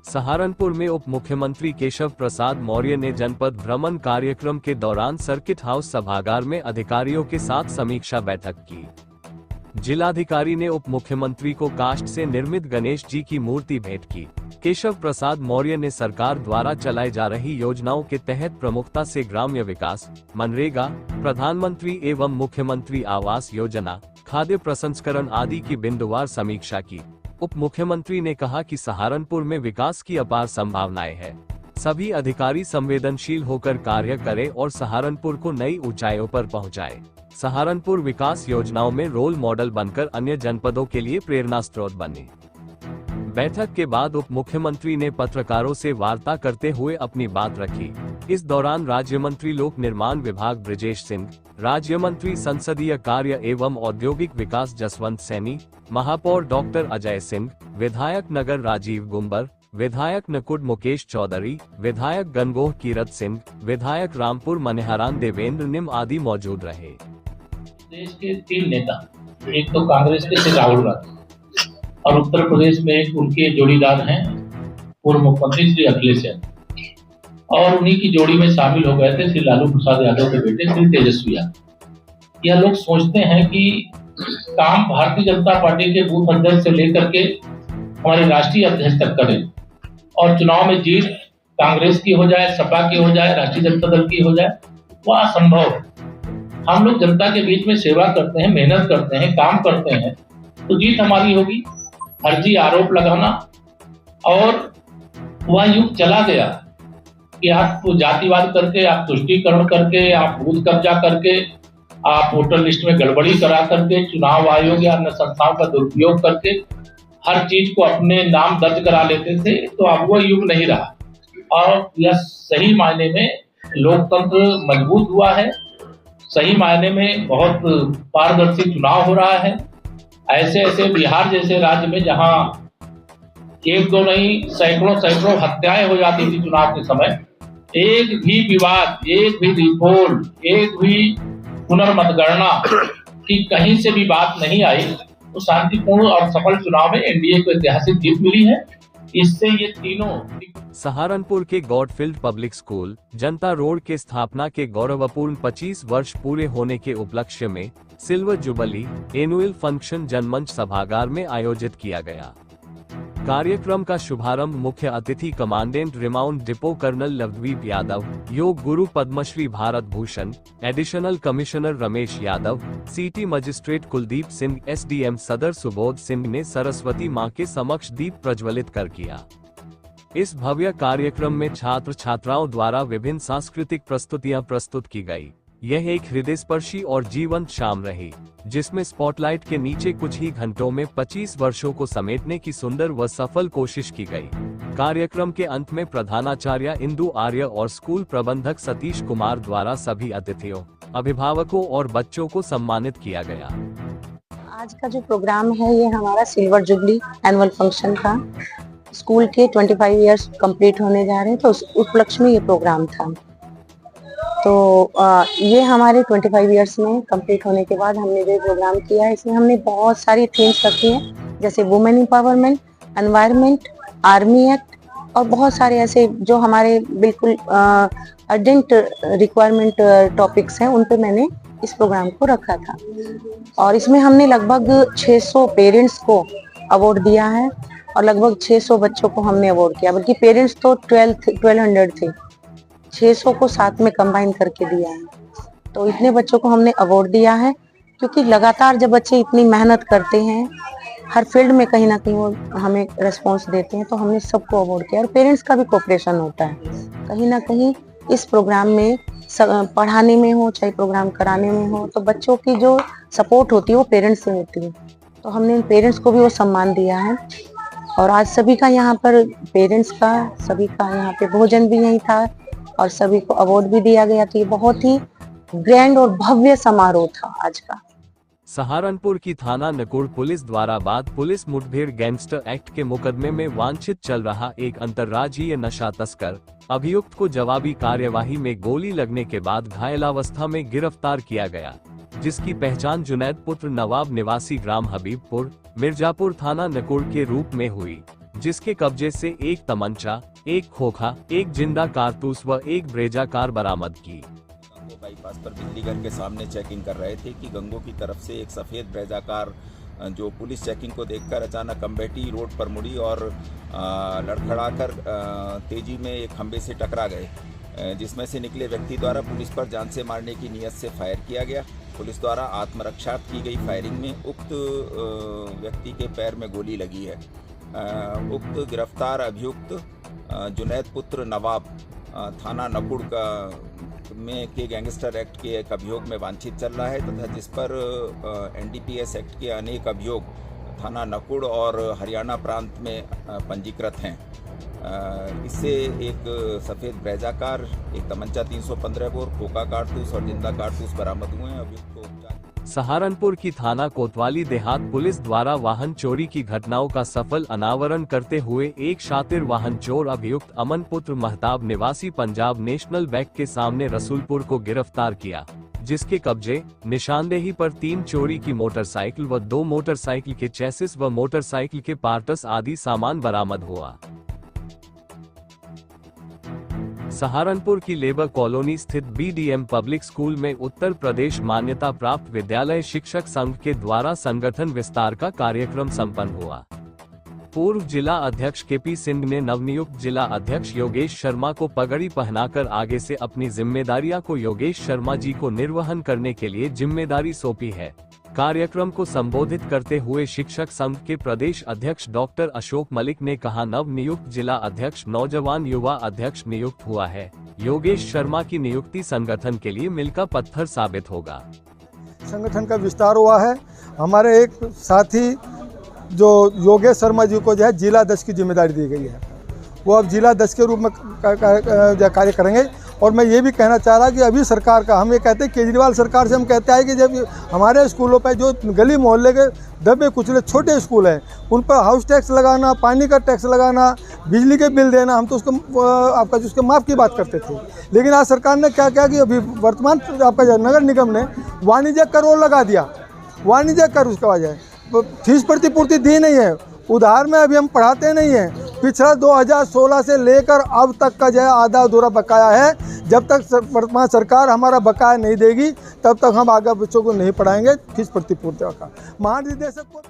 सहारनपुर में उप मुख्यमंत्री केशव प्रसाद मौर्य ने जनपद भ्रमण कार्यक्रम के दौरान सर्किट हाउस सभागार में अधिकारियों के साथ समीक्षा बैठक की। जिलाधिकारी ने उप मुख्यमंत्री को काष्ठ से निर्मित गणेश जी की मूर्ति भेंट की। केशव प्रसाद मौर्य ने सरकार द्वारा चलाई जा रही योजनाओं के तहत प्रमुखता से ग्राम्य विकास, मनरेगा, प्रधानमंत्री एवं मुख्यमंत्री आवास योजना, खाद्य प्रसंस्करण आदि की बिंदुवार समीक्षा की। उप मुख्यमंत्री ने कहा कि सहारनपुर में विकास की अपार संभावनाएं हैं। सभी अधिकारी संवेदनशील होकर कार्य करें और सहारनपुर को नई ऊंचाइयों पर पहुंचाए। सहारनपुर विकास योजनाओं में रोल मॉडल बनकर अन्य जनपदों के लिए प्रेरणा स्रोत बने। बैठक के बाद उप मुख्यमंत्री ने पत्रकारों से वार्ता करते हुए अपनी बात रखी। इस दौरान राज्य मंत्री लोक निर्माण विभाग ब्रिजेश सिंह, राज्य मंत्री संसदीय कार्य एवं औद्योगिक विकास जसवंत सैनी, महापौर डॉक्टर अजय सिंह, विधायक नगर राजीव गुंबर, विधायक नकुड मुकेश चौधरी, विधायक गनगोह कीरत सिंह, विधायक रामपुर मनिहारान देवेंद्र निम आदि मौजूद रहे। देश के 3 नेता, एक तो कांग्रेस के श्री राहुल गांधी और उत्तर प्रदेश में एक उनके जोड़ीदार हैं पूर्व मुख्यमंत्री श्री अखिलेश यादव, और उन्हीं की जोड़ी में शामिल हो गए थे श्री लालू प्रसाद यादव के बेटे श्री तेजस्वी यादव। यह लोग सोचते हैं कि काम भारतीय जनता पार्टी के बूथ अध्यक्ष से लेकर के हमारे राष्ट्रीय अध्यक्ष तक करें और चुनाव में जीत कांग्रेस की हो जाए, सपा की हो जाए, राष्ट्रीय जनता दल की हो जाए, वह असंभव है। हम लोग जनता के बीच में सेवा करते हैं, मेहनत करते हैं, काम करते हैं, तो जीत हमारी होगी। फर्जी आरोप लगाना और वह युग चला गया कि आप जातिवाद करके, आप तुष्टीकरण करके, आप बूथ कब्जा करके, आप वोटर लिस्ट में गड़बड़ी करा करके, चुनाव आयोग या अन्य संस्थाओं का दुरुपयोग करके हर चीज को अपने नाम दर्ज करा लेते थे। तो अब वो युग नहीं रहा और यह सही मायने में लोकतंत्र मजबूत हुआ है। सही मायने में बहुत पारदर्शी चुनाव हो रहा है। ऐसे ऐसे बिहार जैसे राज्य में जहां 1-2 नहीं सैकड़ों हत्याएं हो जाती थी चुनाव के समय, एक भी विवाद, एक भी रिपोर्ट, एक भी पुनर्मतगणना की कहीं से भी बात नहीं आई। तो शांतिपूर्ण और सफल चुनाव में एनडीए को ऐतिहासिक जीत मिली है। इससे ये तीनों सहारनपुर के गॉडफील्ड पब्लिक स्कूल जनता रोड के स्थापना के गौरवपूर्ण 25 वर्ष पूरे होने के उपलक्ष्य में silver jubilee annual function Janmanch सभागार में आयोजित किया गया। कार्यक्रम का शुभारंभ मुख्य अतिथि commandant remount depot colonel Lovedeep Yadav, योग गुरु Padmashri Bharat Bhushan, additional commissioner Ramesh Yadav, city magistrate Kuldeep Singh, SDM Sadar Subodh Singh ने सरस्वती मां के समक्ष दीप प्रज्वलित कर किया। इस भव्य कार्यक्रम में छात्र छात्राओं द्वारा विभिन्न सांस्कृतिक प्रस्तुतियां प्रस्तुत की गई। यह एक हृदयस्पर्शी और जीवंत शाम रही, जिसमें स्पॉटलाइट के नीचे कुछ ही घंटों में 25 वर्षों को समेटने की सुंदर व सफल कोशिश की गई। कार्यक्रम के अंत में प्रधानाचार्य इंदु आर्य और स्कूल प्रबंधक सतीश कुमार द्वारा सभी अतिथियों, अभिभावकों और बच्चों को सम्मानित किया गया। आज का जो प्रोग्राम है ये हमारा सिल्वर जुबली एनुअल फंक्शन था। स्कूल के 25 इयर्स कंप्लीट होने जा रहे हैं, तो उस उपलक्ष्य में ये प्रोग्राम था। तो ये हमारे 25 इयर्स में कंप्लीट होने के बाद हमने जो प्रोग्राम किया है, इसमें हमने बहुत सारी थीम्स रखी हैं, जैसे women empowerment, environment, army act और बहुत सारे ऐसे जो हमारे बिल्कुल अर्जेंट रिक्वायरमेंट टॉपिक्स हैं, उन पे मैंने इस प्रोग्राम को रखा था। और इसमें हमने लगभग 600 पेरेंट्स को अवार्ड दिया है और लगभग 600 बच्चों को हमने अवार्ड किया, बल्कि पेरेंट्स तो 1200 थे, 600 को साथ में कंबाइन करके दिया है। तो इतने बच्चों को हमने अवार्ड दिया है, क्योंकि लगातार जब बच्चे इतनी मेहनत करते हैं हर फील्ड में, कहीं ना कहीं वो हमें रिस्पॉन्स देते हैं, तो हमने सबको अवार्ड किया। और पेरेंट्स का भी कोऑपरेशन होता है कहीं ना कहीं इस प्रोग्राम में, पढ़ाने में हो चाहे प्रोग्राम कराने में हो, तो बच्चों की जो सपोर्ट होती है वो पेरेंट्स से होती है। तो हमने पेरेंट्स को भी वो सम्मान दिया है। और आज सभी का यहाँ पर पेरेंट्स का, सभी का यहाँ पे भोजन भी यही था और सभी को अवार्ड भी दिया गया। तो ये बहुत ही ग्रैंड और भव्य समारोह था आज का। सहारनपुर की थाना नकुड़ पुलिस द्वारा बाद पुलिस मुठभेड़ गैंगस्टर एक्ट के मुकदमे में वांछित चल रहा एक अंतर्राज्यीय नशा तस्कर अभियुक्त को जवाबी कार्यवाही में गोली लगने के बाद घायलावस्था में गिरफ्तार किया गया, जिसकी पहचान जुनैद पुत्र नवाब निवासी ग्राम हबीबपुर, मिर्जापुर थाना नकुड़ के रूप में हुई। जिसके कब्जे से एक तमंचा, एक खोखा, एक जिंदा कारतूस व एक ब्रेजा कार बरामद की। बाईपास पर बिजली घर के सामने चेकिंग कर रहे थे कि गंगो की तरफ से एक सफ़ेद ब्रेजा कार जो पुलिस चेकिंग को देखकर अचानक अम्बेटी रोड पर मुड़ी और लड़खड़ाकर तेजी में एक खंबे से टकरा गए, जिसमें से निकले व्यक्ति द्वारा पुलिस पर जान से मारने की नीयत से फायर किया गया। पुलिस द्वारा आत्मरक्षार्थ की गई फायरिंग में उक्त व्यक्ति के पैर में गोली लगी है। उक्त गिरफ्तार अभियुक्त जुनैद पुत्र नवाब थाना नकुड़ के गैंगस्टर एक्ट के एक अभियोग में वांछित चल रहा है तथा जिस पर NDPS एक्ट के अनेक अभियोग थाना नकुड़ और हरियाणा प्रांत में पंजीकृत हैं। इससे एक सफ़ेद ब्रेजा कार, एक तमंचा 315 बोर, खोखा कारतूस और जिंदा कारतूस बरामद हुए हैं। अभियुक्त को सहारनपुर की थाना कोतवाली देहात पुलिस द्वारा वाहन चोरी की घटनाओं का सफल अनावरण करते हुए एक शातिर वाहन चोर अभियुक्त अमन पुत्र महताब निवासी पंजाब नेशनल बैंक के सामने रसूलपुर को गिरफ्तार किया, जिसके कब्जे निशानदेही पर 3 चोरी की मोटरसाइकिल व 2 मोटरसाइकिल के चेसिस व मोटरसाइकिल के पार्ट्स आदि सामान बरामद हुआ। सहारनपुर की लेबर कॉलोनी स्थित BDM पब्लिक स्कूल में उत्तर प्रदेश मान्यता प्राप्त विद्यालय शिक्षक संघ के द्वारा संगठन विस्तार का कार्यक्रम संपन्न हुआ। पूर्व जिला अध्यक्ष KP सिंह ने नवनियुक्त जिला अध्यक्ष योगेश शर्मा को पगड़ी पहनाकर आगे से अपनी जिम्मेदारियां को योगेश शर्मा जी को निर्वहन करने के लिए जिम्मेदारी सौंपी है। कार्यक्रम को संबोधित करते हुए शिक्षक संघ के प्रदेश अध्यक्ष डॉक्टर अशोक मलिक ने कहा, नव नियुक्त जिला अध्यक्ष नौजवान युवा अध्यक्ष नियुक्त हुआ है। योगेश शर्मा की नियुक्ति संगठन के लिए मील का पत्थर साबित होगा। संगठन का विस्तार हुआ है। हमारे एक साथी जो योगेश शर्मा जी को जो है जिला अध्यक्ष की जिम्मेदारी दी गई है, वो अब जिला अध्यक्ष के रूप में कार्य करेंगे। और मैं ये भी कहना चाह रहा कि अभी सरकार का, हम ये कहते हैं केजरीवाल सरकार से हम कहते हैं कि जब हमारे स्कूलों पर जो गली मोहल्ले के दबे कुचले छोटे स्कूल हैं उन पर हाउस टैक्स लगाना, पानी का टैक्स लगाना, बिजली के बिल देना, हम तो उसको आपका जिसके माफ़ की बात करते थे। लेकिन आज सरकार ने क्या किया कि अभी वर्तमान आपका नगर निगम ने वाणिज्य कर वो लगा दिया, वाणिज्य कर उसका वजह फीस प्रतिपूर्ति दी नहीं है, उधार में अभी हम पढ़ाते नहीं हैं। पिछला 2016 से लेकर अब तक का जो है आधा अधूरा बकाया है। जब तक वर्तमान सरकार हमारा बकाया नहीं देगी तब तक हम आगे बच्चों को नहीं पढ़ाएंगे फीस प्रतिपूर्ति का। महानिदेशक को